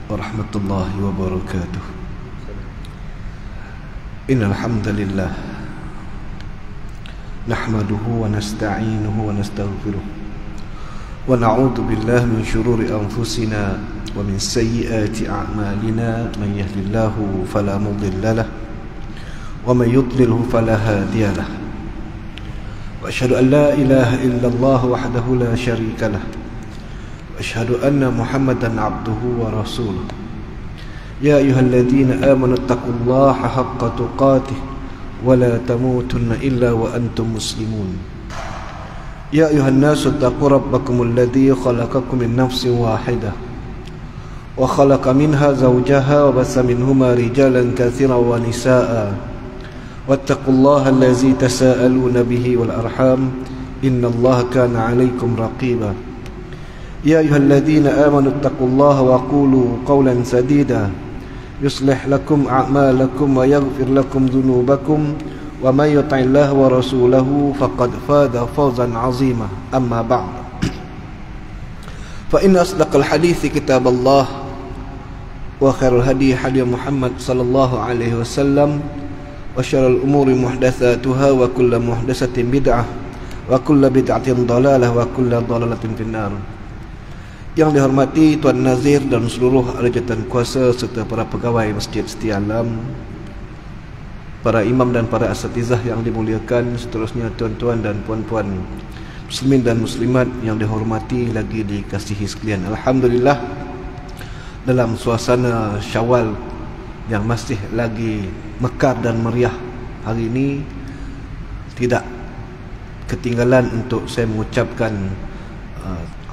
warahmatullahi wabarakatuh. Innal hamdalillah nahmaduhu wa nasta'inuhu wa nastaghfiruh wa na'udzu billahi min shururi anfusina wa min sayyiati a'malina. Man yahdihillahu fala mudilla lahu wa man yudlilhu fala hadiya lahu. Wa asyhadu an la ilaha illallah wahdahu la syarika lahu. أشهد أن محمدا عبده ورسوله. يا أيها الذين آمنوا اتقوا الله حق تقاته ولا تموتن إلا وأنتم مسلمون. يا أيها الناس اتقوا ربكم الذي خلقكم من نفس واحدة وخلق منها زوجها وبث منهما رجالا كثيرا ونساء واتقوا الله الذي تساءلون به والأرحام إن الله كان عليكم رقيبا. يا أيها الذين آمنوا اتقوا الله وقولوا قولا سديدا يصلح لكم أعمالكم ويغفر لكم ذنوبكم ومن يطع الله ورسوله فقد فاز فوزا عظيما. أما بعد فإن أصدق الحديث كتاب الله وخير الهدي هدي محمد صلى الله عليه وسلم وشر الأمور محدثاتها وكل محدثة بدعة وكل بدعة ضلالة وكل ضلالة في النار. Yang dihormati Tuan Nazir dan seluruh ahli jabatan kuasa serta para pegawai Masjid Setia Alam, para imam dan para asatizah yang dimuliakan, seterusnya tuan-tuan dan puan-puan muslimin dan muslimat yang dihormati lagi dikasihi sekalian. Alhamdulillah, dalam suasana Syawal yang masih lagi mekar dan meriah hari ini, tidak ketinggalan untuk saya mengucapkan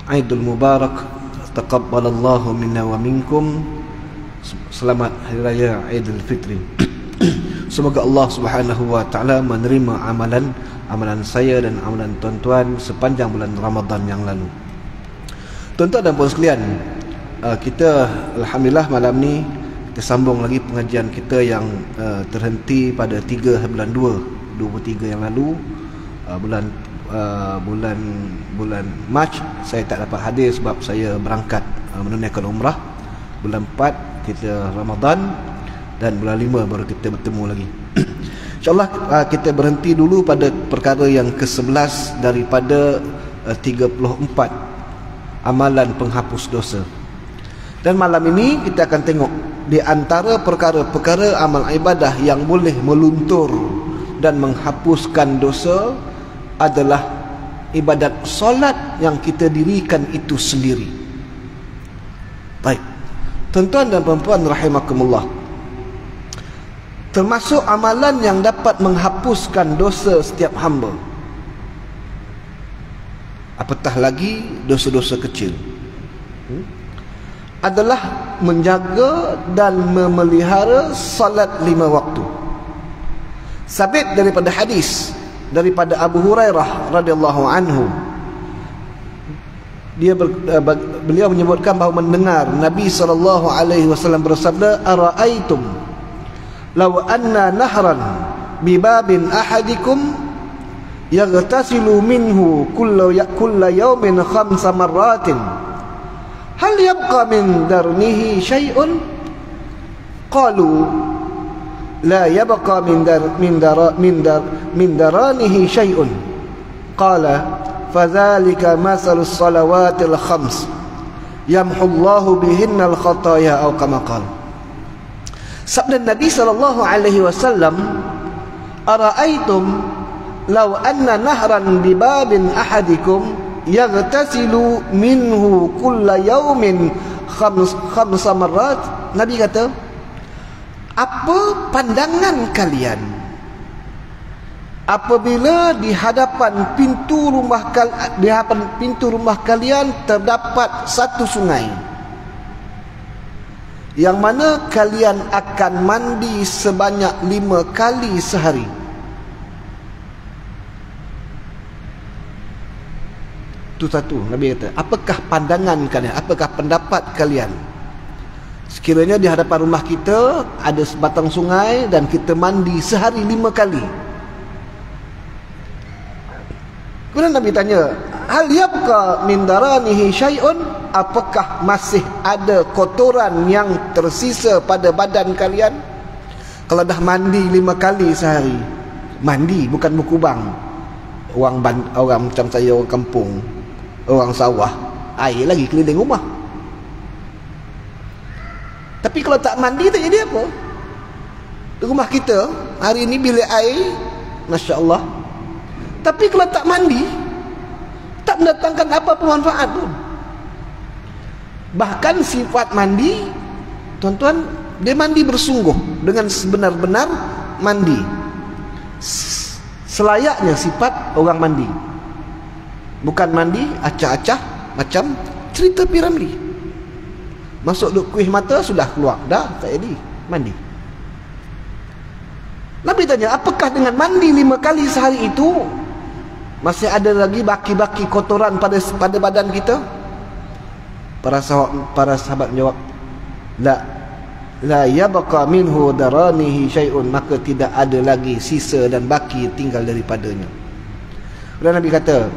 Aidul Mubarak, taqabbalallahu minna wa minkum. Selamat Hari Raya Aidil Fitri. Semoga Allah Subhanahu wa taala menerima amalan saya dan amalan tuan-tuan sepanjang bulan Ramadan yang lalu. Tuan-tuan dan puan sekalian, kita alhamdulillah malam ni kita sambung lagi pengajian kita yang terhenti pada 3 bulan 23 yang lalu. Bulan Mac saya tak dapat hadir sebab saya berangkat menunaikan umrah. Bulan 4 kita Ramadan dan bulan 5 baru kita bertemu lagi. InsyaAllah kita berhenti dulu pada perkara yang ke-11 daripada 34 amalan penghapus dosa. Dan malam ini kita akan tengok di antara perkara-perkara amal ibadah yang boleh meluntur dan menghapuskan dosa adalah ibadat solat yang kita dirikan itu sendiri. Baik, tuan-tuan dan puan-puan rahimakumullah, termasuk amalan yang dapat menghapuskan dosa setiap hamba, apatah lagi dosa-dosa kecil, adalah menjaga dan memelihara salat 5 waktu. Sabit daripada hadis daripada Abu Hurairah radhiyallahu anhu, beliau menyebutkan bahawa mendengar Nabi sallallahu alaihi wasallam bersabda, ara'aitum law anna nahran bi babin ahadikum yaghtasilu minhu kullu yawmin 5 marratin hal yabqa min darnihi syai'un? Qalu la yabqa min daranihi syai'un. Qala fadzalika masalus salawatil khams yamhullahu bihinnal khataya aw kama qala. Sabda Nabi sallallahu alaihi wasallam, ara'aitum law anna nahran bi babin ahadikum yaghtasilu minhu kulla yawmin 5 marrat. Nabi kata, apa pandangan kalian apabila di hadapan pintu rumah kalian terdapat satu sungai yang mana kalian akan mandi sebanyak 5 kali sehari? Itu satu. Nabi kata, apakah pandangan kalian, apakah pendapat kalian sekiranya di hadapan rumah kita ada sebatang sungai dan kita mandi sehari 5 kali? Kemudian Nabi tanya, hal yabqa min daranihi syai'un? apakah masih ada kotoran yang tersisa pada badan kalian? Kalau dah mandi 5 kali sehari, mandi bukan berkubang. Orang macam saya, orang kampung, orang sawah, air lagi keliling rumah. Tapi kalau tak mandi tak jadi apa? Di rumah kita hari ini bilik air, Masya Allah. Tapi kalau tak mandi, tak mendatangkan apa pun manfaat pun. Bahkan sifat mandi, tuan-tuan, dia mandi bersungguh dengan sebenar-benar mandi, selayaknya sifat orang mandi. Bukan mandi acah-acah macam cerita Piramli. Masuk duk kuih mata sudah keluar, dah tak jadi mandi. Nabi tanya, apakah dengan mandi 5 kali sehari itu masih ada lagi baki-baki kotoran pada badan kita? Para sahabat menjawab, la yabqa minhu daranihi syai'un, maka tidak ada lagi sisa dan baki tinggal daripadanya. Dan Nabi kata,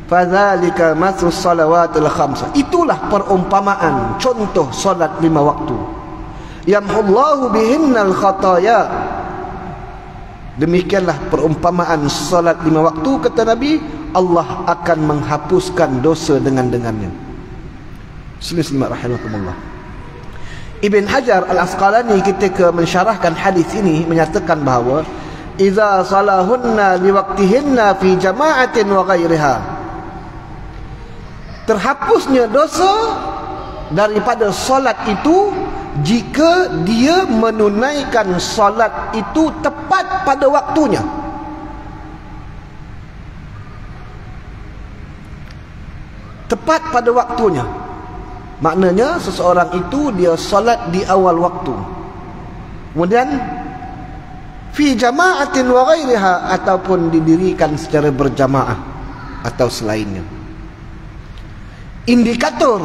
fadzalika masus salawatil khamsah, itulah perumpamaan contoh solat 5 waktu. Yamhullahu bihinnal khataya, demikianlah perumpamaan solat 5 waktu, kata Nabi, Allah akan menghapuskan dosa dengannya. Muslimin rahimakumullah. Ibn Hajar Al-Asqalani ketika mensyarahkan hadis ini menyatakan bahawa idza salahunna liwaqtihinna fi jama'atin wa ghairiha, terhapusnya dosa daripada solat itu jika dia menunaikan solat itu tepat pada waktunya. Tepat pada waktunya, maknanya seseorang itu dia solat di awal waktu, kemudian fi jama'atin wa ghairiha, ataupun didirikan secara berjamaah atau selainnya. Indikator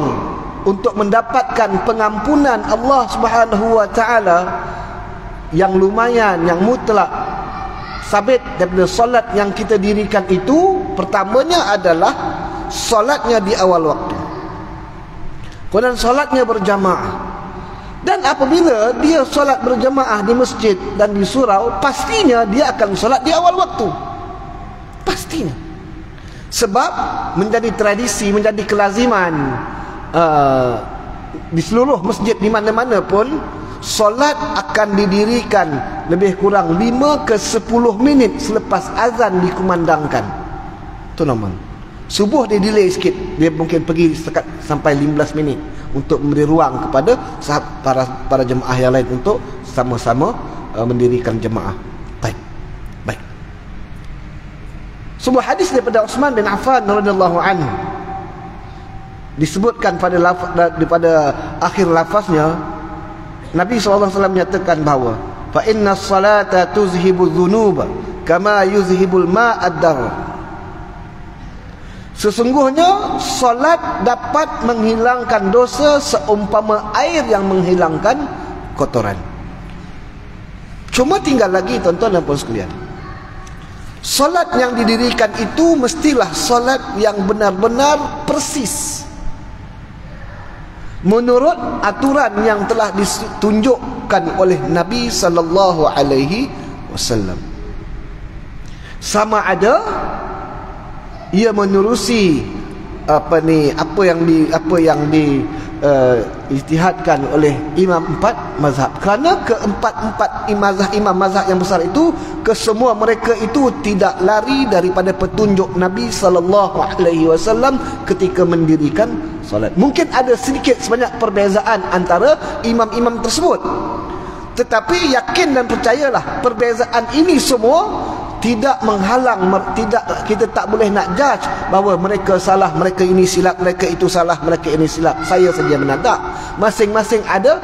untuk mendapatkan pengampunan Allah Subhanahu wa taala yang lumayan, yang mutlak, sabit daripada solat yang kita dirikan itu, pertamanya adalah solatnya di awal waktu, kemudian solatnya berjamaah. Dan apabila dia solat berjamaah di masjid dan di surau, pastinya dia akan solat di awal waktu, pastinya. Sebab menjadi tradisi, menjadi kelaziman di seluruh masjid di mana-mana pun, solat akan didirikan lebih kurang 5 ke 10 minit selepas azan dikumandangkan. Itu nama. Subuh dia delay sikit, dia mungkin pergi sekat sampai 15 minit untuk memberi ruang kepada para jemaah yang lain untuk sama-sama mendirikan jemaah. Baik. Sebuah hadis daripada Uthman bin Affan radhiyallahu anhu disebutkan pada akhir lafaznya, Nabi SAW menyatakan bahawa fa inna salata tuzhibu dhunuba kama yuzhibul ma'ad dar, sesungguhnya solat dapat menghilangkan dosa seumpama air yang menghilangkan kotoran. Cuma tinggal lagi, tuan-tuan dan puan sekalian, solat yang didirikan itu mestilah solat yang benar-benar persis menurut aturan yang telah ditunjukkan oleh Nabi sallallahu alaihi wasallam. Sama ada ia menerusi apa yang ijtihadkan oleh imam 4 mazhab, kerana keempat-empat imam mazhab yang besar itu, kesemua mereka itu tidak lari daripada petunjuk Nabi sallallahu alaihi wasallam ketika mendirikan solat. Mungkin ada sedikit sebanyak perbezaan antara imam-imam tersebut, tetapi yakin dan percayalah perbezaan ini semua tidak menghalang, kita tak boleh nak judge bahawa mereka salah, mereka ini silap, mereka itu salah, mereka ini silap. Saya saja menanda. Masing-masing ada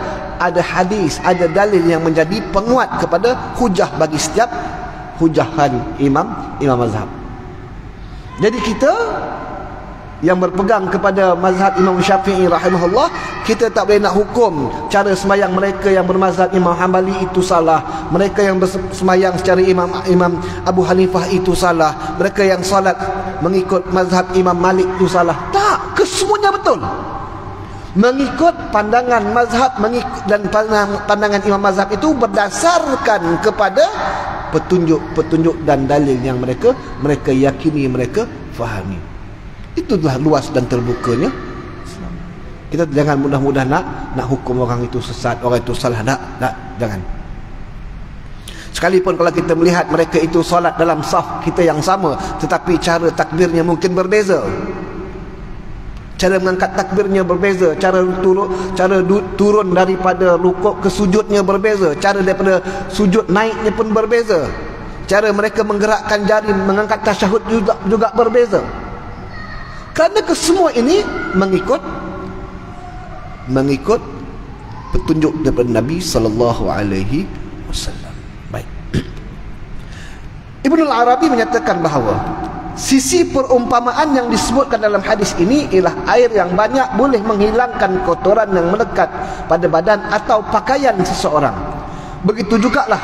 hadis, ada dalil yang menjadi penguat kepada hujah bagi setiap hujahan imam mazhab. Jadi kita yang berpegang kepada mazhab Imam Syafi'i rahimahullah, kita tak boleh nak hukum cara sembahyang mereka yang bermazhab Imam Hanbali itu salah, mereka yang bersembahyang secara Imam Abu Hanifah itu salah, mereka yang salat mengikut mazhab Imam Malik itu salah. Tak. kesemuanya betul. Mengikut pandangan mazhab, dan pandangan imam mazhab itu berdasarkan kepada petunjuk dan dalil yang mereka yakini, mereka fahami. Itulah luas dan terbukanya Islam. Kita jangan mudah-mudah nak hukum orang itu sesat, orang itu salah. Jangan. Sekalipun kalau kita melihat mereka itu solat dalam saf kita yang sama, tetapi cara takbirnya mungkin berbeza, cara mengangkat takbirnya berbeza, cara turun daripada rukuk ke sujudnya berbeza, cara daripada sujud naiknya pun berbeza, cara mereka menggerakkan jari mengangkat tasyahud juga berbeza. Kerana kesemua ini mengikut petunjuk daripada Nabi sallallahu alaihi wasallam. Baik. Ibnu Al-Arabi menyatakan bahawa sisi perumpamaan yang disebutkan dalam hadis ini ialah air yang banyak boleh menghilangkan kotoran yang melekat pada badan atau pakaian seseorang. Begitu jugalah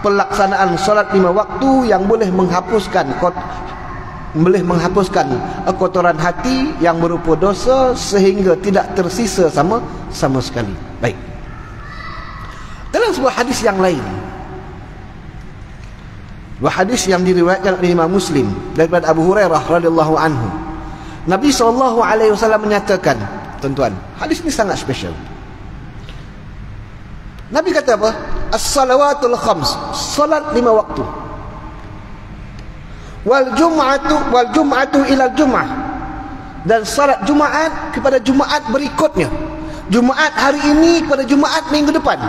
pelaksanaan solat 5 waktu yang boleh menghapuskan kotoran hati yang berupa dosa sehingga tidak tersisa sama sekali. Baik. Dalam sebuah hadis yang lain, hadis yang diriwayatkan oleh Imam Muslim daripada Abu Hurairah radhiyallahu anhu, Nabi SAW menyatakan, tuan-tuan, hadis ini sangat spesial. Nabi kata apa? As-salawatul khams, salat 5 waktu. Wal jum'atu ila jum'ah, dan salat Jumaat kepada Jumaat berikutnya. Jumaat hari ini kepada Jumaat minggu depan.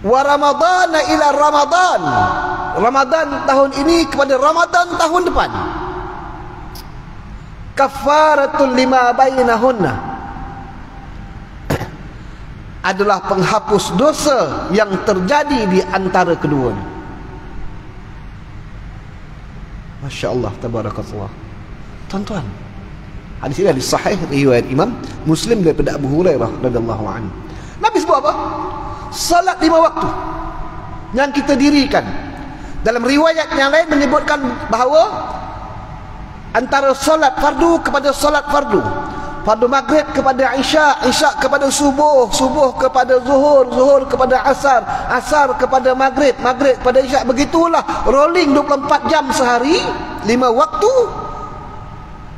Wa ramadana ila ramadan, Ramadan tahun ini kepada Ramadan tahun depan. Kafaratul lima bainahunna, adalah penghapus dosa yang terjadi di antara keduanya. Masya Allah, tabarakallah. Tuan-tuan, hadis ini hadis sahih riwayat Imam Muslim daripada Abu Hurairah radhiyallahu anhu. Nabi sebut apa? Salat 5 waktu yang kita dirikan. Dalam riwayat yang lain menyebutkan bahawa antara solat fardu kepada solat fardu, fardu maghrib kepada isya, isya kepada subuh, subuh kepada zuhur, zuhur kepada asar, asar kepada maghrib, maghrib kepada isya, begitulah rolling 24 jam sehari, 5 waktu.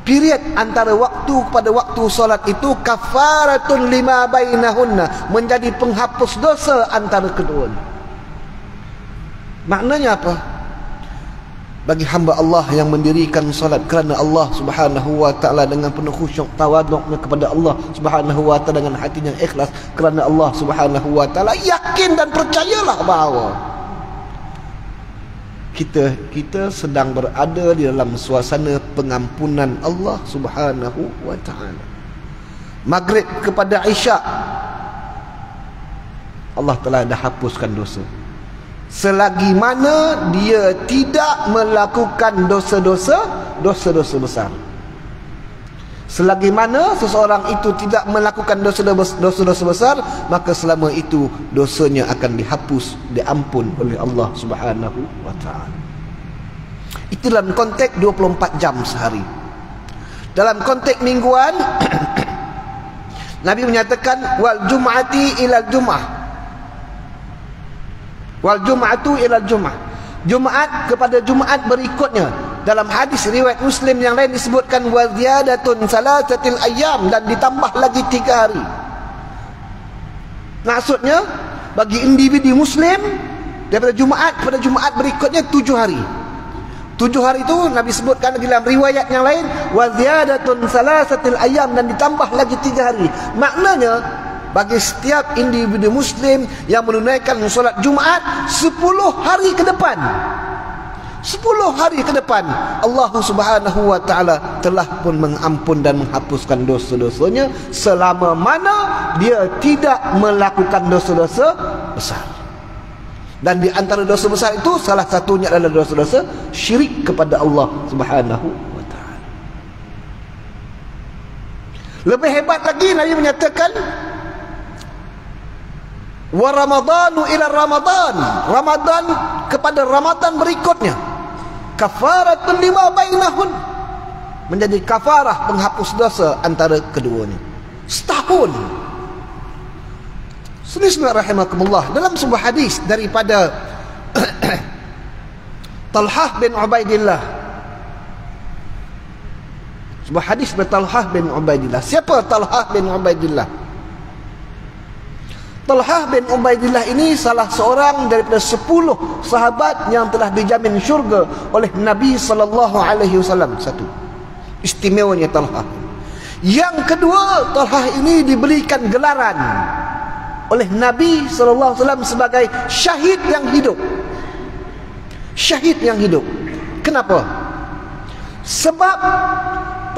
Period antara waktu kepada waktu solat itu kafaratun lima bainahunna, menjadi penghapus dosa antara keduanya. Maknanya apa? Bagi hamba Allah yang mendirikan solat kerana Allah Subhanahu wa taala dengan penuh khusyuk tawaduknya kepada Allah Subhanahu wa taala, dengan hatinya ikhlas kerana Allah Subhanahu wa taala, yakin dan percayalah bahawa kita sedang berada di dalam suasana pengampunan Allah Subhanahu wa taala. Maghrib kepada isya, Allah telah dah hapuskan dosa, selagi mana dia tidak melakukan dosa-dosa besar. Selagi mana seseorang itu tidak melakukan dosa-dosa besar, maka selama itu dosanya akan dihapus, diampun oleh Allah Subhanahu wa taala. Itu dalam konteks 24 jam sehari. Dalam konteks mingguan Nabi menyatakan wal jum'ati ilal jum'ah, wal jum'atu ilal jum'ah, Jumaat kepada Jumaat berikutnya. Dalam hadis riwayat Muslim yang lain disebutkan wa ziyadatun salasatil ayyam, dan ditambah lagi 3 hari. Maksudnya bagi individu muslim daripada Jumaat kepada Jumaat berikutnya 7 hari. 7 hari itu Nabi sebutkan dalam riwayat yang lain wa ziyadatun salasatil ayyam, dan ditambah lagi 3 hari. Maknanya bagi setiap individu muslim yang menunaikan solat Jumaat 10 hari ke depan, 10 hari ke depan, Allah Subhanahu wa taala telah pun mengampun dan menghapuskan dosa-dosanya selama mana dia tidak melakukan dosa-dosa besar. Dan di antara dosa besar itu salah satunya adalah dosa-dosa syirik kepada Allah Subhanahu wa taala. Lebih hebat lagi Nabi menyatakan wa ramadanu ila ramadan, Ramadan kepada Ramadan berikutnya kafaratun lima bainahun, menjadi kafarah penghapus dosa antara keduanya. Setahun. Selisih rahimakumullah, dalam sebuah hadis daripada Talhah bin Ubaidillah. Sebuah hadis dari Talhah bin Ubaidillah. Siapa Talhah bin Ubaidillah? Talhah bin Ubaidillah ini salah seorang daripada 10 sahabat yang telah dijamin syurga oleh Nabi SAW. Satu, istimewanya Talhah. Yang kedua, Talhah ini diberikan gelaran oleh Nabi SAW sebagai syahid yang hidup. Syahid yang hidup. Kenapa? Sebab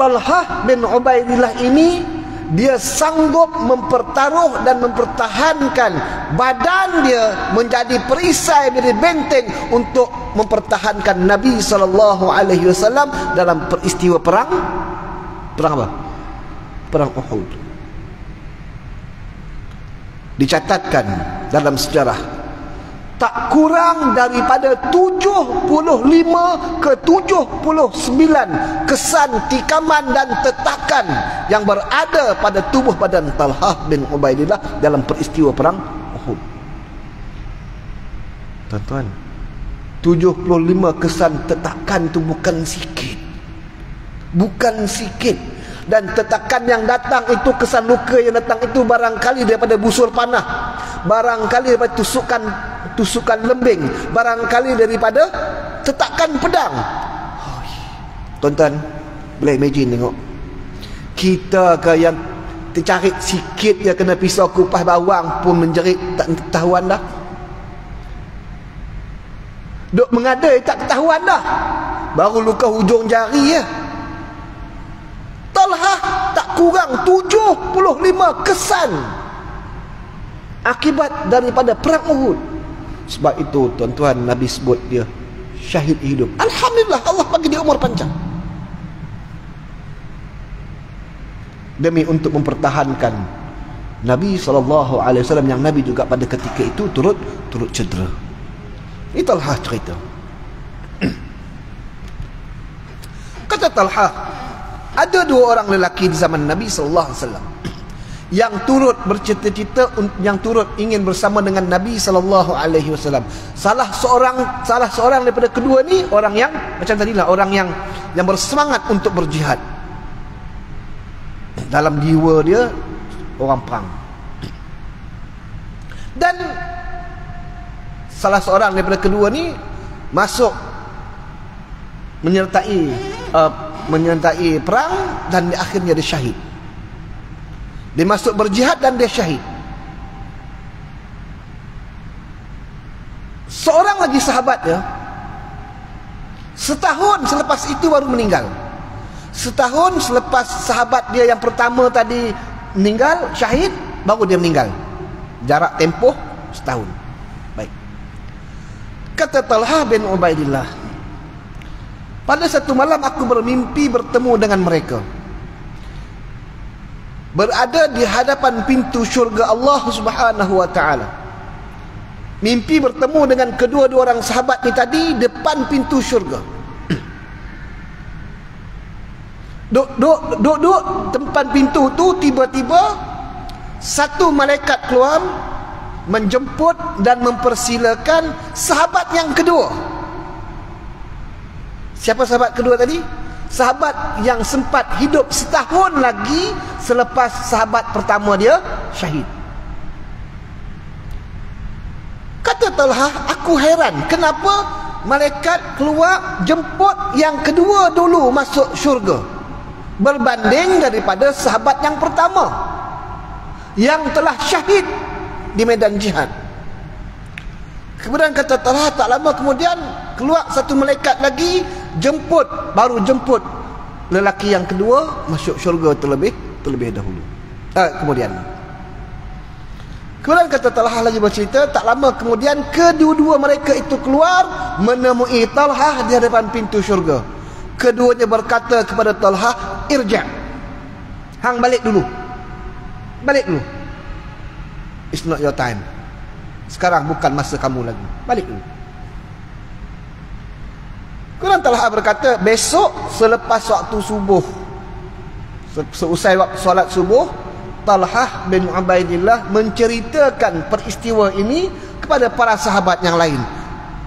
Talhah bin Ubaidillah ini, dia sanggup mempertaruh dan mempertahankan badan dia menjadi perisai, menjadi benteng untuk mempertahankan Nabi SAW dalam peristiwa perang apa? Perang Uhud. Dicatatkan dalam sejarah, tak kurang daripada 75 ke 79 kesan tikaman dan tetakan yang berada pada tubuh badan Talhah bin Ubaidillah dalam peristiwa perang Uhud. Tuan-tuan, 75 kesan tetakan itu bukan sikit. Bukan sikit. Dan tetakan yang datang itu, kesan luka yang datang itu barangkali daripada busur panah, barangkali daripada tusukan lembing, barangkali daripada tetakan pedang. Tuan-tuan, boleh imagine tengok, kita ke yang tercarik sikit ya kena pisau kupas bawang pun menjerit tak ketahuan dah. Duk mengadai tak ketahuan dah, baru luka hujung jari ya. Talhah tak kurang 75 kesan akibat daripada perang Uhud. Sebab itu tuan-tuan, Nabi sebut dia syahid hidup. Alhamdulillah, Allah bagi dia umur panjang demi untuk mempertahankan Nabi SAW, yang Nabi juga pada ketika itu turut cedera. Ini Talhah cerita. Kata Talhah, ada 2 orang lelaki di zaman Nabi SAW yang turut bercita-cita, yang turut ingin bersama dengan Nabi SAW. Salah seorang daripada kedua ni orang yang macam tadilah, orang yang bersemangat untuk berjihad. Dalam jiwa dia orang perang. Dan salah seorang daripada kedua ni masuk menyertai perang dan akhirnya dia syahid. Dia masuk berjihad dan dia syahid. Seorang lagi sahabat dia, setahun selepas itu baru meninggal. Setahun selepas sahabat dia yang pertama tadi meninggal, syahid, baru dia meninggal. Jarak tempoh setahun. Baik. Kata Talhah bin Ubaidillah, pada satu malam aku bermimpi bertemu dengan mereka, berada di hadapan pintu syurga Allah Subhanahu wa ta'ala. Mimpi bertemu dengan kedua-dua orang sahabat ni tadi depan pintu syurga. Duduk tempat pintu tu, tiba-tiba satu malaikat keluar menjemput dan mempersilakan sahabat yang kedua. Siapa sahabat kedua tadi? Sahabat yang sempat hidup setahun lagi selepas sahabat pertama dia syahid. Kata Talhah, aku heran kenapa malaikat keluar jemput yang kedua dulu masuk syurga berbanding daripada sahabat yang pertama yang telah syahid di medan jihad. Kemudian kata Talhah, tak lama kemudian keluar satu malaikat lagi baru jemput lelaki yang kedua masuk syurga terlebih dahulu. Kemudian kata Talhah lagi bercerita, tak lama kemudian kedua-dua mereka itu keluar menemui Talhah di hadapan pintu syurga. Keduanya berkata kepada Talhah, irja', hang balik dulu. It's not your time. Sekarang bukan masa kamu lagi. Balik dulu. Kemudian Talhah berkata, besok selepas waktu subuh, seusai waktu solat subuh, Talhah bin Ubaidillah menceritakan peristiwa ini kepada para sahabat yang lain.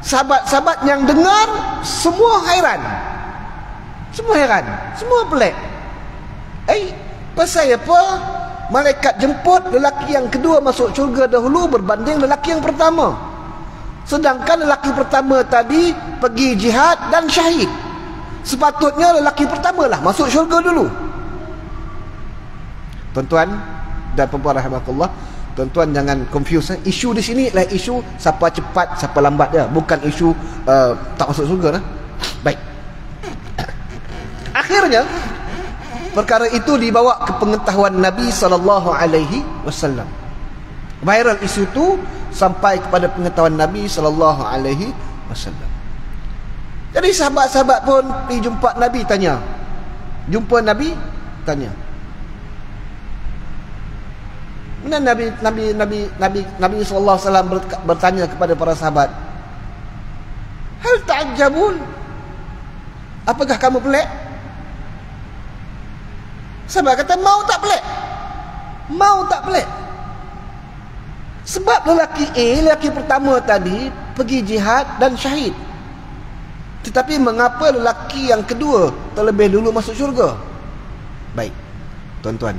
Sahabat-sahabat yang dengar semua hairan. Semua heran, semua pelik. Pasal apa malaikat jemput lelaki yang kedua masuk syurga dahulu berbanding lelaki yang pertama? Sedangkan lelaki pertama tadi pergi jihad dan syahid. Sepatutnya lelaki pertama lah masuk syurga dulu. Tuan-tuan dan puan-puan rahimakumullah, tuan-tuan jangan confuse. Isu di sini lah isu siapa cepat siapa lambat dia, bukan isu tak masuk syurga lah. Baik. Akhirnya perkara itu dibawa ke pengetahuan Nabi SAW. Viral isu itu sampai kepada pengetahuan Nabi SAW. Jadi sahabat-sahabat pun pergi jumpa Nabi, tanya. Jumpa Nabi, tanya. Kemudian Nabi SAW bertanya kepada para sahabat, hal ta'ajjabun? Apakah kamu pelik? Sahabat kata, mau tak pelik? Mau tak pelik? Sebab lelaki A, lelaki pertama tadi pergi jihad dan syahid. Tetapi mengapa lelaki yang kedua terlebih dulu masuk syurga? Baik, tuan-tuan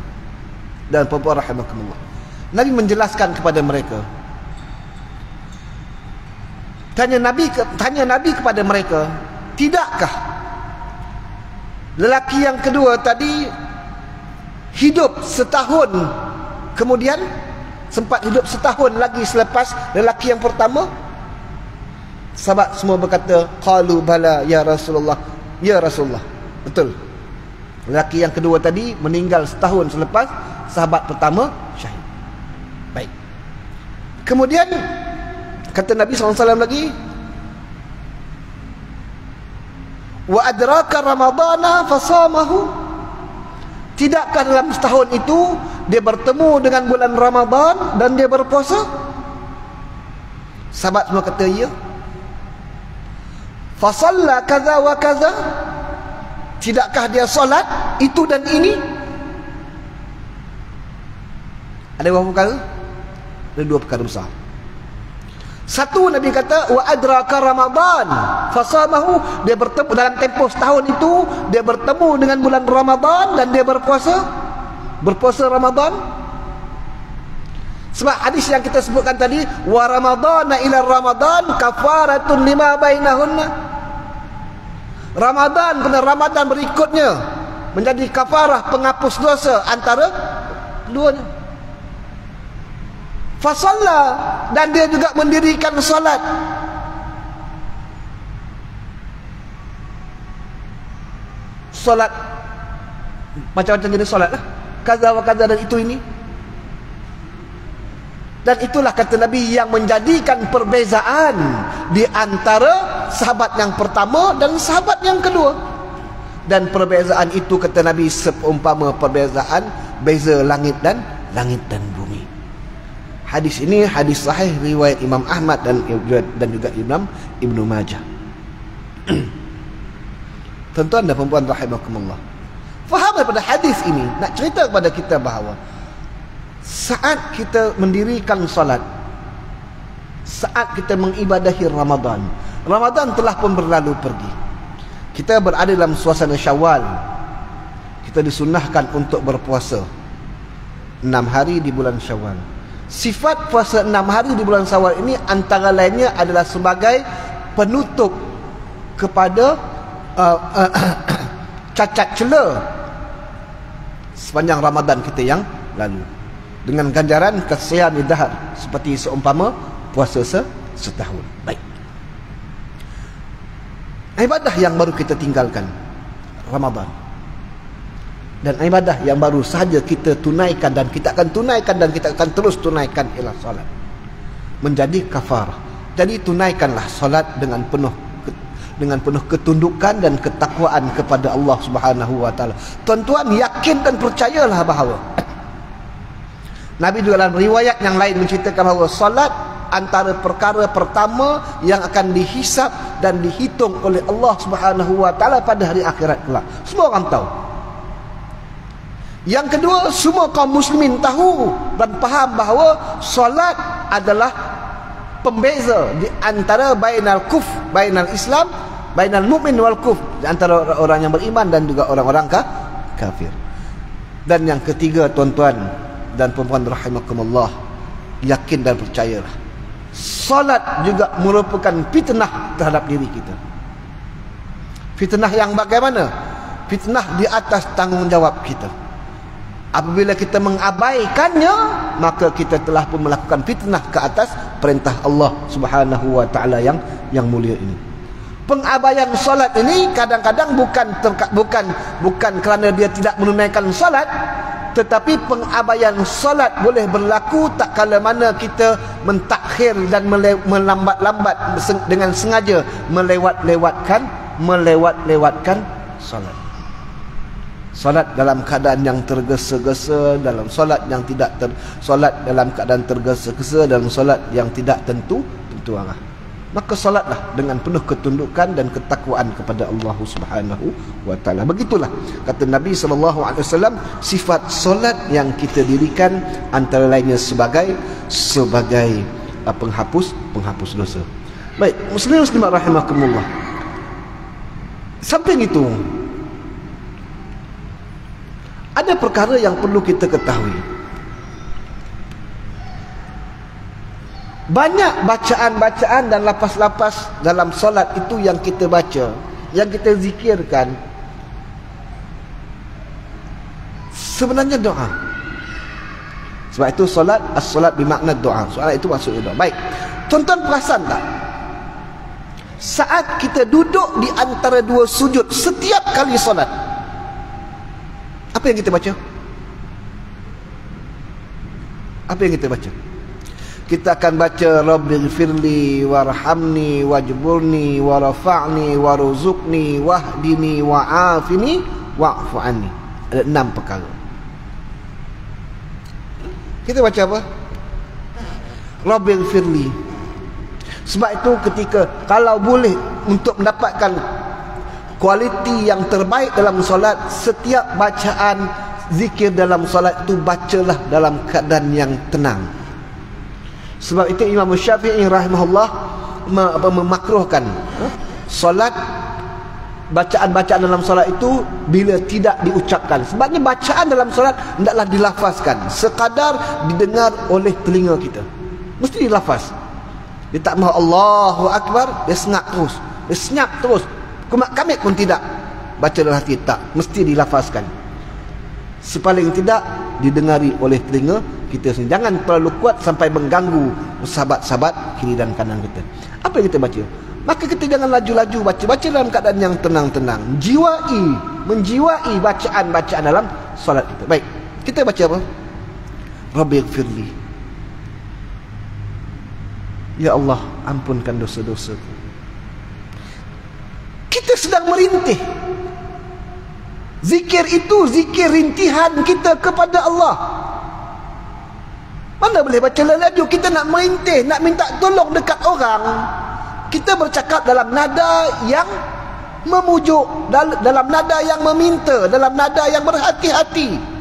dan puan-puan rahimakumullah, Nabi menjelaskan kepada mereka. Tanya Nabi kepada mereka, tidakkah lelaki yang kedua tadi hidup setahun, kemudian sempat hidup setahun lagi selepas lelaki yang pertama? Sahabat semua berkata, qalu bala ya Rasulullah. Ya Rasulullah, betul. Lelaki yang kedua tadi meninggal setahun selepas sahabat pertama syahid. Baik. Kemudian kata Nabi SAW lagi, wa adraka ramadana fasamahu. Tidakkah dalam setahun itu dia bertemu dengan bulan Ramadan dan dia berpuasa? Sahabat semua kata ya. Fasalla kaza wa kaza. Tidakkah dia solat itu dan ini? Ada berapa perkara? Ada dua perkara besar. Satu, Nabi kata wa adraka Ramadan fasamahu, dia bertemu dalam tempoh setahun itu dia bertemu dengan bulan Ramadan dan dia berpuasa Ramadan. Sebab hadis yang kita sebutkan tadi, wa ramadana ila ramadan kafaratun lima bainahunna. Ramadan kepada Ramadan berikutnya menjadi kafarah, penghapus dosa antara keduanya. Fasalla, dan dia juga mendirikan solat. Solat macam-macam jenis solat lah, kaza wa kaza dan itu ini. Dan itulah kata Nabi yang menjadikan perbezaan di antara sahabat yang pertama dan sahabat yang kedua. Dan perbezaan itu kata Nabi seumpama perbezaan beza langit dan bumi. Hadis ini hadis sahih riwayat Imam Ahmad dan juga Imam Ibnu Majah. Tuan-tuan dan puan-puan rahimakumullah, faham daripada hadis ini nak cerita kepada kita bahawa saat kita mendirikan salat, saat kita mengibadahi Ramadan telah pun berlalu pergi. Kita berada dalam suasana Syawal. Kita disunnahkan untuk berpuasa 6 hari di bulan Syawal. Sifat puasa 6 hari di bulan Syawal ini antara lainnya adalah sebagai penutup kepada cacat cela sepanjang Ramadan kita yang lalu, dengan ganjaran kasiyami dahar, seperti seumpama puasa setahun. Baik. Ibadah yang baru kita tinggalkan, Ramadan, dan ibadah yang baru sahaja kita tunaikan dan kita akan tunaikan dan kita akan terus tunaikan ialah solat, menjadi kafarah. Jadi tunaikanlah solat dengan penuh ketundukan dan ketakwaan kepada Allah Subhanahu wa taala. Tuan-tuan yakin dan percayalah bahawa Nabi juga dalam riwayat yang lain menceritakan bahawa solat antara perkara pertama yang akan dihisap dan dihitung oleh Allah Subhanahu wa taala pada hari akhirat kelak. Semua orang tahu. Yang kedua, semua kaum muslimin tahu dan faham bahawa solat adalah pembeza di antara bainal Islam, bainal mu'min wal kufr, di antara orang yang beriman dan juga orang-orang kafir. Dan yang ketiga, tuan-tuan dan puan-puan rahimakumullah, yakin dan percayalah, solat juga merupakan fitnah terhadap diri kita. Fitnah yang bagaimana? Fitnah di atas tanggungjawab kita. Apabila kita mengabaikannya, maka kita telah pun melakukan fitnah ke atas perintah Allah Subhanahu wa taala yang mulia ini. Pengabaian solat ini kadang-kadang bukan kerana dia tidak menunaikan solat, tetapi pengabaian solat boleh berlaku tak kala mana kita mentakhir dan melambat-lambat dengan sengaja melewat-lewatkan solat. Solat dalam keadaan yang tergesa-gesa, dalam solat yang tidak solat dalam keadaan tergesa-gesa, dalam solat yang tidak tentu arah. Maka solatlah dengan penuh ketundukan dan ketakwaan kepada Allah Subhanahu wa taala. Begitulah kata Nabi sallallahu alaihi wasallam, sifat solat yang kita dirikan antara lainnya sebagai penghapus dosa. Baik, muslimin muslimat rahimakumullah. Samping itu, ada perkara yang perlu kita ketahui. Banyak bacaan-bacaan dan lapas-lapas dalam solat itu yang kita baca, yang kita zikirkan, sebenarnya doa. Sebab itu solat, as-solat bermakna doa. Solat itu maksudnya doa. Baik, tuan-tuan perasan tak? Saat kita duduk di antara dua sujud setiap kali solat, apa yang kita baca? Apa yang kita baca? Kita akan baca Rabbighfirli warhamni wajburni warfa'ni warzuqni wahdini wa'afini wa'fu anni. Ada 6 perkara. Kita baca apa? Rabbighfirli. Sebab itu ketika kalau boleh untuk mendapatkan kualiti yang terbaik dalam solat, setiap bacaan zikir dalam solat itu bacalah dalam keadaan yang tenang. Sebab itu Imam Syafi'i rahimahullah memakruhkan solat, bacaan-bacaan dalam solat itu bila tidak diucapkan. Sebabnya bacaan dalam solat hendaklah dilafazkan, sekadar didengar oleh telinga kita. Mesti dilafaz. Dia tak mahu Allahu Akbar, dia senyap terus. Kumat-kamit pun tidak baca dalam hati, tak, mesti dilafazkan. Sepaling tidak didengari oleh telinga kita sendiri. Jangan terlalu kuat sampai mengganggu sahabat-sahabat kiri dan kanan kita. Apa yang kita baca? Maka kita jangan laju-laju baca dalam keadaan yang tenang-tenang, menjiwai bacaan-bacaan dalam solat kita. Baik, kita baca apa? Rabbighfirli. Ya Allah, ampunkan dosa-dosaku. Kita sedang merintih. Zikir itu zikir rintihan kita kepada Allah. Mana boleh baca laju? Kita nak merintih, nak minta tolong dekat orang. Kita bercakap dalam nada yang memujuk, dalam nada yang meminta, dalam nada yang berhati-hati.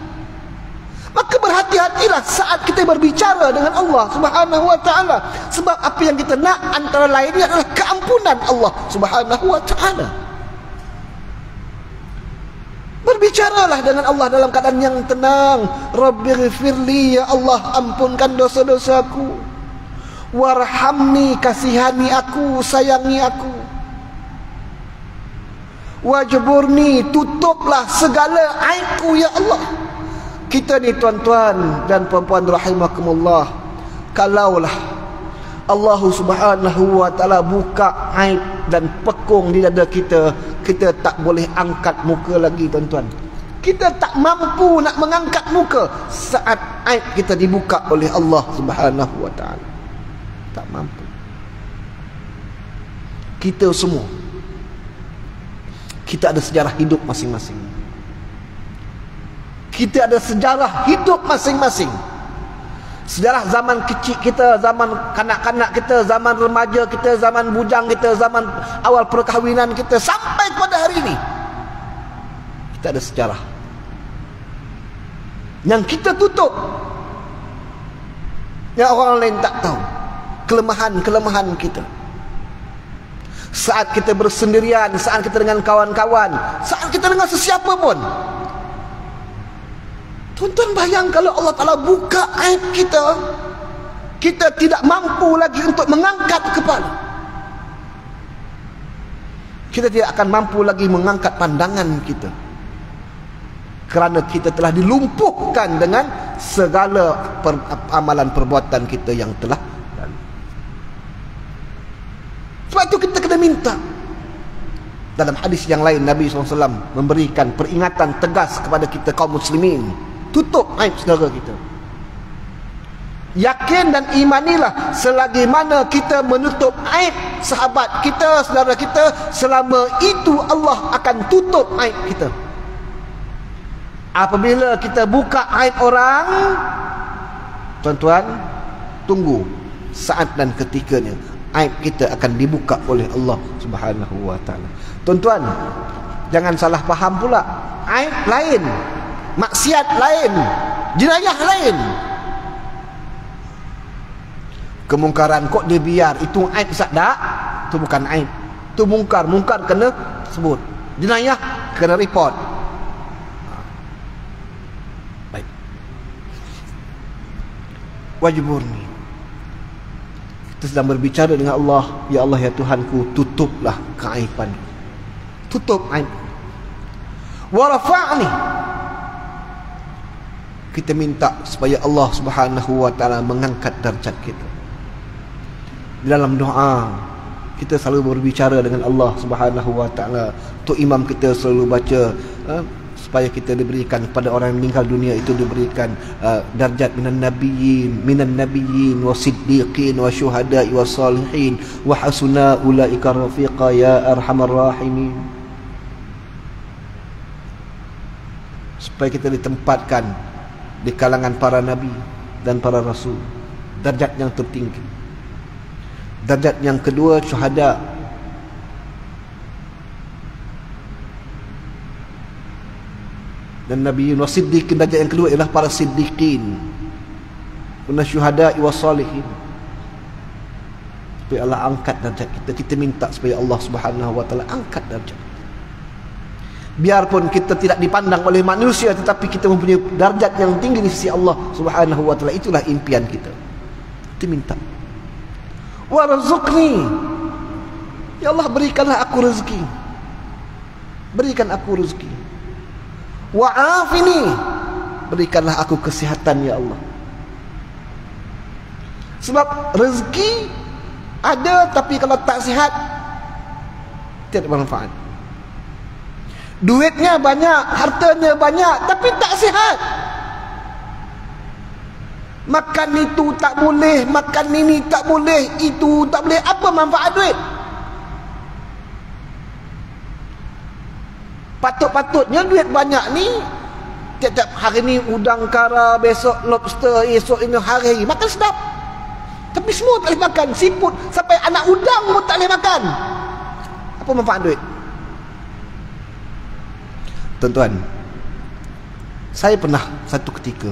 Maka berhati-hatilah saat kita berbicara dengan Allah Subhanahu wa taala. Sebab apa yang kita nak antara lainnya adalah keampunan Allah Subhanahu wa taala. Berbicaralah dengan Allah dalam keadaan yang tenang. Rabbighfirli, ya Allah ampunkan dosa-dosaku. Warhamni, kasihani aku, sayangi aku. Wajburni, tutuplah segala aibku ya Allah. Kita ni tuan-tuan dan puan-puan rahimakumullah, kalaulah Allah Subhanahu wa taala buka aib dan pekung di dada kita, kita tak boleh angkat muka lagi tuan-tuan. Kita tak mampu nak mengangkat muka saat aib kita dibuka oleh Allah Subhanahu wa taala. Tak mampu. Kita semua, kita ada sejarah hidup masing-masing. Kita ada sejarah hidup masing-masing. Sejarah zaman kecil kita, zaman kanak-kanak kita, zaman remaja kita, zaman bujang kita, zaman awal perkahwinan kita, sampai kepada hari ini, kita ada sejarah yang kita tutup, yang orang lain tak tahu kelemahan-kelemahan kita. Saat kita bersendirian, saat kita dengan kawan-kawan, saat kita dengan sesiapa pun, tuan-tuan bayang kalau Allah Ta'ala buka aib kita, kita tidak mampu lagi untuk mengangkat kepala, kita tidak akan mampu lagi mengangkat pandangan kita, kerana kita telah dilumpuhkan dengan segala amalan perbuatan kita yang telah lalu. Sebab itu kita kena minta. Dalam hadis yang lain, Nabi SAW memberikan peringatan tegas kepada kita kaum muslimin, tutup aib saudara kita. Yakin dan imanilah, selagi mana kita menutup aib sahabat kita, saudara kita, selama itu Allah akan tutup aib kita. Apabila kita buka aib orang, tuan-tuan, tunggu saat dan ketikanya aib kita akan dibuka oleh Allah Subhanahu wa taala. Tuan-tuan, jangan salah faham pula. Aib lain, maksiat lain, jenayah lain. Kemungkaran kok dia biar, itu aib tak? Itu bukan aib. Itu mungkar. Mungkar kena sebut. Jenayah kena report. Baik. Wajib murni. Kita sedang berbicara dengan Allah. Ya Allah, ya Tuhanku, tutuplah keaiban. Tutup aib. Warafa'ni. Kita minta supaya Allah Subhanahu wa taala mengangkat darjat kita. Di dalam doa kita selalu berbicara dengan Allah Subhanahu wa taala. Tu imam kita selalu baca supaya kita diberikan pada orang yang meninggal dunia itu diberikan darjat minan nabiyyin wasiddiqin wasyuhada'i wassalihin wa hasuna ulaika rafiqa ya arhamar rahimin. Supaya kita ditempatkan di kalangan para nabi dan para rasul, darjat yang tertinggi. Darjat yang kedua, syuhada. Dan nabiyyin wa siddiqin, darjat yang kedua ialah para siddiqin. Wa syuhada'i wa salihin. Supaya Allah angkat darjat kita. Kita minta supaya Allah Subhanahu wa taala angkat darjat. Biarpun kita tidak dipandang oleh manusia, tetapi kita mempunyai darjat yang tinggi di sisi Allah Subhanahu wa taala. Itulah impian kita. Kita minta. Warzuqni, ya Allah, berikanlah aku rezeki. Berikan aku rezeki. Wa'afini, berikanlah aku kesihatan ya Allah. Sebab rezeki ada, tapi kalau tak sihat tidak bermanfaat. Duitnya banyak, hartanya banyak, tapi tak sihat. Makan itu tak boleh, makan ini tak boleh, itu tak boleh. Apa manfaat duit? Patut-patutnya duit banyak ni, tiap-tiap hari ni udang kara, besok lobster, esok ini hari makan sedap. Tapi semua tak boleh makan. Siput sampai anak udang pun tak boleh makan. Apa manfaat duit? Tuan-tuan, saya pernah satu ketika,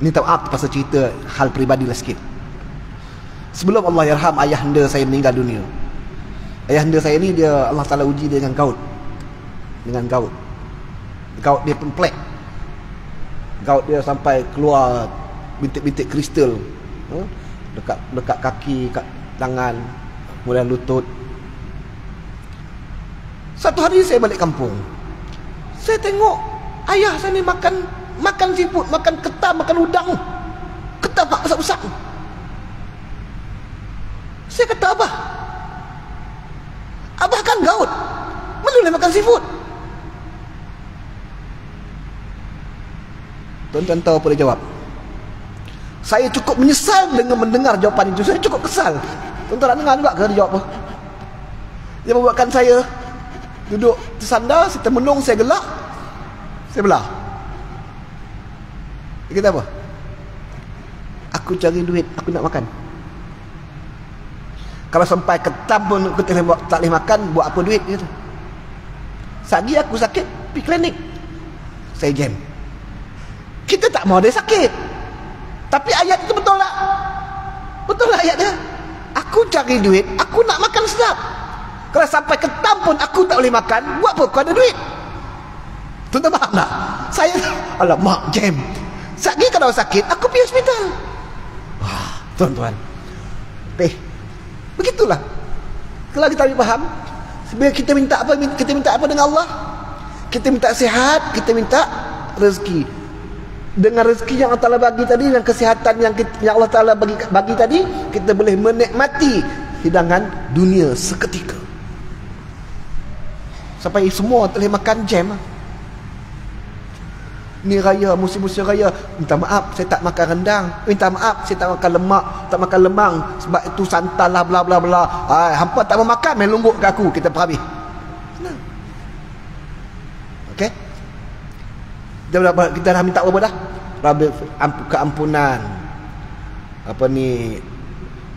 ini tak maaf pasal cerita hal peribadi lah sikit. Sebelum Allah yarham ayahanda saya meninggal dunia, ayahanda saya ni dia, Allah Ta'ala uji dia dengan gaut. Dengan gaut. Gaut dia pemplek. Gaut dia sampai keluar bintik-bintik kristal dekat kaki, kat tangan, kemudian lutut. Satu hari saya balik kampung, saya tengok ayah saya ni makan siput, makan ketam, makan udang. Ketam tak besar-besar. Saya kata, Abah kan gaut, mana boleh makan siput? Tuan-tuan tahu apa dia jawab? Saya cukup menyesal dengan mendengar jawapan itu. Saya cukup kesal. Tuan-tuan nak dengar juga ke dia jawab apa? Dia membuatkan saya duduk tersandar, saya termenung, saya gelak, saya belah. Dia kata apa? Aku cari duit, aku nak makan. Kalau sampai ketam pun aku tak boleh makan, buat apa duit gitu. Sagi aku sakit, pergi klinik. Saya jam. Kita tak mau dia sakit. Tapi ayat itu betul tak? Betul tak ayat dia? Aku cari duit, aku nak makan sedap. Kalau sampai ketam pun aku tak boleh makan, buat apa kau ada duit? Tuan-tuan faham tak? Saya, alamak, jam. Sagi kalau sakit, aku pergi hospital. Wah, tuan-tuan. Begitulah. Kalau kita boleh faham, sebenarnya kita minta apa? Kita minta apa dengan Allah? Kita minta sihat, kita minta rezeki. Dengan rezeki yang Allah Ta'ala bagi tadi, dan kesihatan yang Allah Ta'ala bagi tadi, kita boleh menikmati hidangan dunia seketika. Sampai semua boleh makan jam. Ni raya, musim-musim raya, minta maaf saya tak makan rendang, minta maaf saya tak makan lemak, tak makan lemang, sebab itu santan lah bla bla bla. Hampa tak mau makan, main lungguk ke aku, kita perhabis. Senang. Okey, kita dah minta apa dah? Keampunan, apa ni,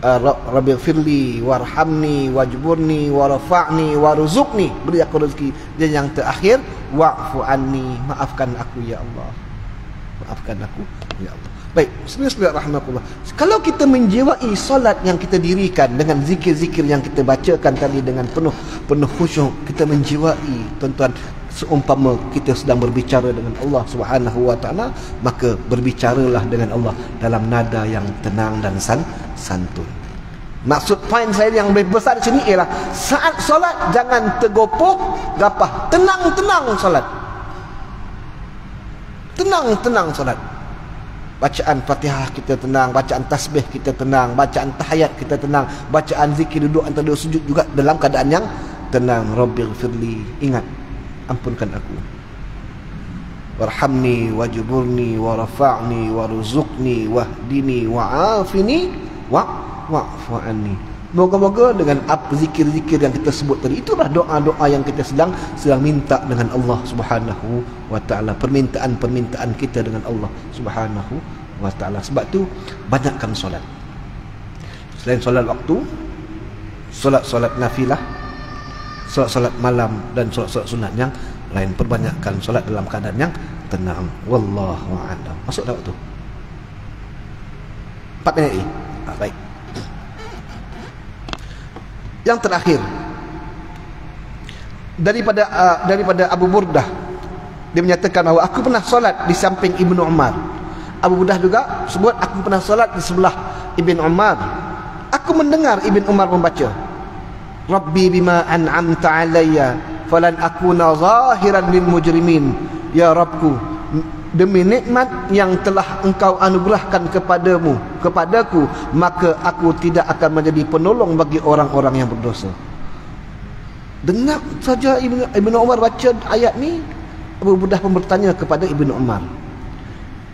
Rabbi firli warhamni wajburni warfa'ni warzuqni, beri aku rezeki. Dan yang terakhir, wa'fu anni, maafkan aku ya Allah, maafkan aku ya Allah. Baik, bismillah rahmatullah. Kalau kita menjiwai solat yang kita dirikan dengan zikir-zikir yang kita bacakan tadi dengan penuh khusyuk, kita menjiwai, tuan-tuan, seumpama kita sedang berbicara dengan Allah Subhanahu wa taala, maka berbicaralah dengan Allah dalam nada yang tenang dan santun. Maksud poin saya yang lebih besar di sini ialah saat solat jangan tergopoh gapah, tenang-tenang solat. Tenang-tenang solat. Bacaan Fatihah kita tenang, bacaan tasbih kita tenang, bacaan tahiyat kita tenang, bacaan zikir duduk antara dua sujud juga dalam keadaan yang tenang. Rabbighfirli, ingat, ampunkan aku. Warhamni wajburni warfa'ni warzuqni wahdini wa'afini wa'fu anni. Moga-moga dengan zikir-zikir yang kita sebut tadi, itulah doa-doa yang kita sedang minta dengan Allah Subhanahu wa taala, permintaan kita dengan Allah Subhanahu wa taala. Sebab tu banyakkan solat. Selain solat waktu, solat nafilah, solat malam, dan solat sunat yang lain, perbanyakkan solat dalam keadaan yang tenang. Wallahu a'lam. Masuk dah waktu 4 minit ni. Baik. Yang terakhir, daripada Abu Burdah, dia menyatakan bahawa aku pernah solat di samping Ibnu Umar. Abu Burdah juga sebut, aku pernah solat di sebelah Ibnu Umar. Aku mendengar Ibnu Umar membaca, Rabbi bima an'amta alayya falan akuna zahiran lil mujrimin. Ya Rabbku, demi nikmat yang telah engkau anugerahkan kepadaku, maka aku tidak akan menjadi penolong bagi orang-orang yang berdosa. Dengar saja Ibnu Umar baca ayat ni, Abu Burdah pun bertanya kepada Ibnu Umar.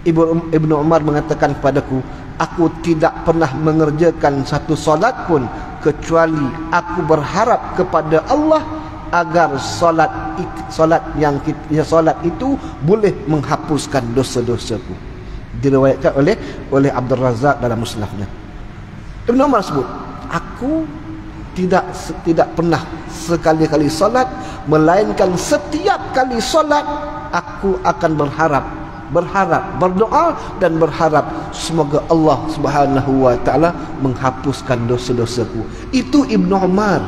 Ibnu Umar mengatakan kepadaku, aku tidak pernah mengerjakan satu solat pun kecuali aku berharap kepada Allah agar solat itu boleh menghapuskan dosa-dosaku. Diriwayatkan oleh Abdul Razak dalam musnadnya. Ibnu Umar sebut, aku tidak pernah sekali-kali solat, melainkan setiap kali solat aku akan berdoa dan berharap semoga Allah Subhanahu wa taala menghapuskan dosa-dosaku. Itu Ibnu Umar,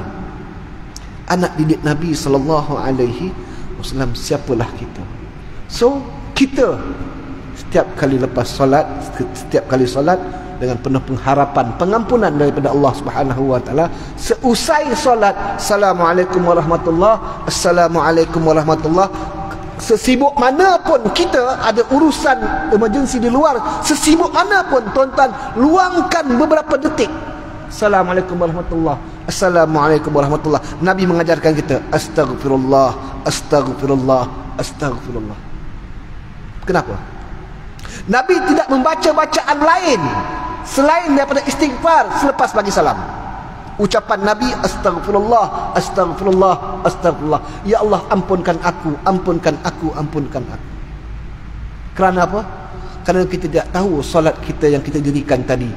anak didik Nabi sallallahu alaihi wasallam. Siapalah kita? So kita setiap kali lepas solat, dengan penuh pengharapan pengampunan daripada Allah Subhanahu wa taala, seusai solat, assalamualaikum warahmatullahi, assalamualaikum warahmatullahi. Sesibuk mana pun kita ada urusan emergency di luar, sesibuk mana pun, tuan-tuan, luangkan beberapa detik. Assalamualaikum warahmatullahi, assalamualaikum warahmatullahi. Nabi mengajarkan kita astaghfirullah, astaghfirullah, astaghfirullah. Kenapa? Nabi tidak membaca bacaan lain selain daripada istighfar selepas bagi salam. Ucapan Nabi astaghfirullah, astaghfirullah, astaghfirullah. Ya Allah, ampunkan aku, ampunkan aku, ampunkan aku. Kerana apa? Kerana kita tidak tahu solat kita yang kita dirikan tadi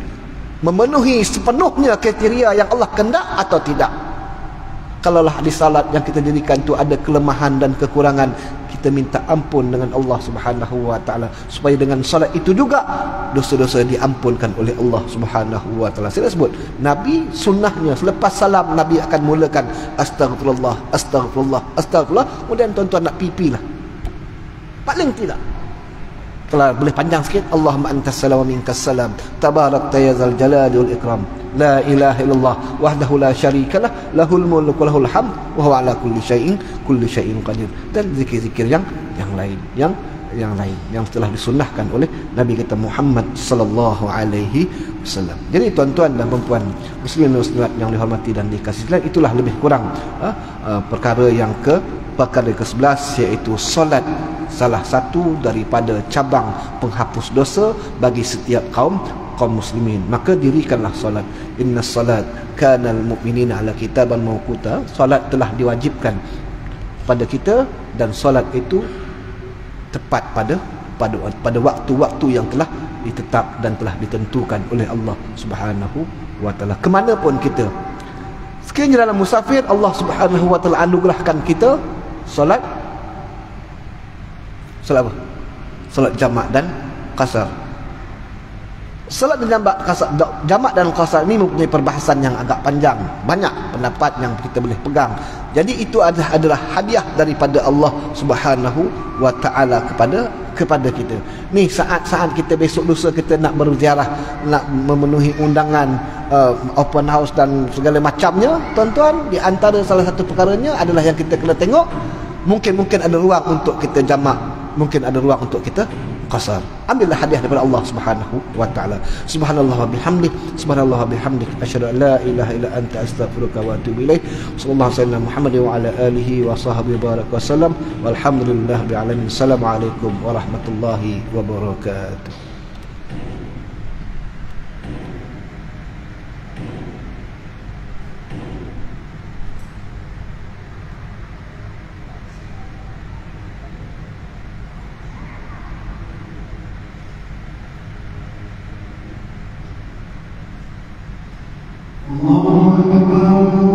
memenuhi sepenuhnya kriteria yang Allah kehendak atau tidak. Kalaulah di salat yang kita dirikan tu ada kelemahan dan kekurangan, kita minta ampun dengan Allah Subhanahu wa taala, supaya dengan salat itu juga dosa-dosa diampunkan oleh Allah Subhanahu wa taala. Saya sebut Nabi sunnahnya selepas salam Nabi akan mulakan astagfirullah, astagfirullah, astagfirullah. Kemudian tuan-tuan nak pipi lah, paling tidak kalau boleh panjang sikit, Allahumma antas salam wa minkas salam, tabarakta ya zal jalali wal ikram, la ilaha illallah wahdahu la syarikalah, lahul mulku wa lahul hamd wa huwa ala kulli syai'in qadir. Dan zikir-zikir yang lain, yang lain yang telah disunnahkan oleh Nabi kita Muhammad sallallahu alaihi wasallam. Jadi tuan-tuan dan puan-puan muslimin dan muslimat yang dihormati dan dikasihi sekalian, itulah lebih kurang perkara ke-11, iaitu solat, salah satu daripada cabang penghapus dosa bagi setiap kaum muslimin. Maka dirikanlah solat. Inna salat kana al-mu'minina ala kitaban mawquta. Solat telah diwajibkan pada kita, dan solat itu tepat pada waktu-waktu yang telah ditetap dan telah ditentukan oleh Allah Subhanahu wa taala. Kemanapun kita, sekiranya dalam musafir, Allah Subhanahu wa taala anugerahkan kita solat apa? Solat jamak dan qasar. Salat jamak dan qasar ini mempunyai perbahasan yang agak panjang, banyak pendapat yang kita boleh pegang. Jadi itu adalah hadiah daripada Allah Subhanahu wa taala kepada kita. Ni saat-saat kita besok lusa kita nak berziarah, nak memenuhi undangan open house dan segala macamnya, tuan-tuan, di antara salah satu perkaranya adalah yang kita kena tengok, mungkin ada ruang untuk kita jamak, mungkin ada ruang untuk kita qasar. Ambillah hadiah daripada Allah Subhanahu wa taala. Subhanallah wa bihamdih, subhanallah wa bihamdik, asyhadu an la ilaha illa anta, astaghfiruka wa atubu ilaik. Sallallahu alaihi wasallam Muhammad wa ala alihi wa sahbihi baraka wasallam. Walhamdulillah bi alamin. Assalamualaikum warahmatullahi wabarakatuh. الله أكبر.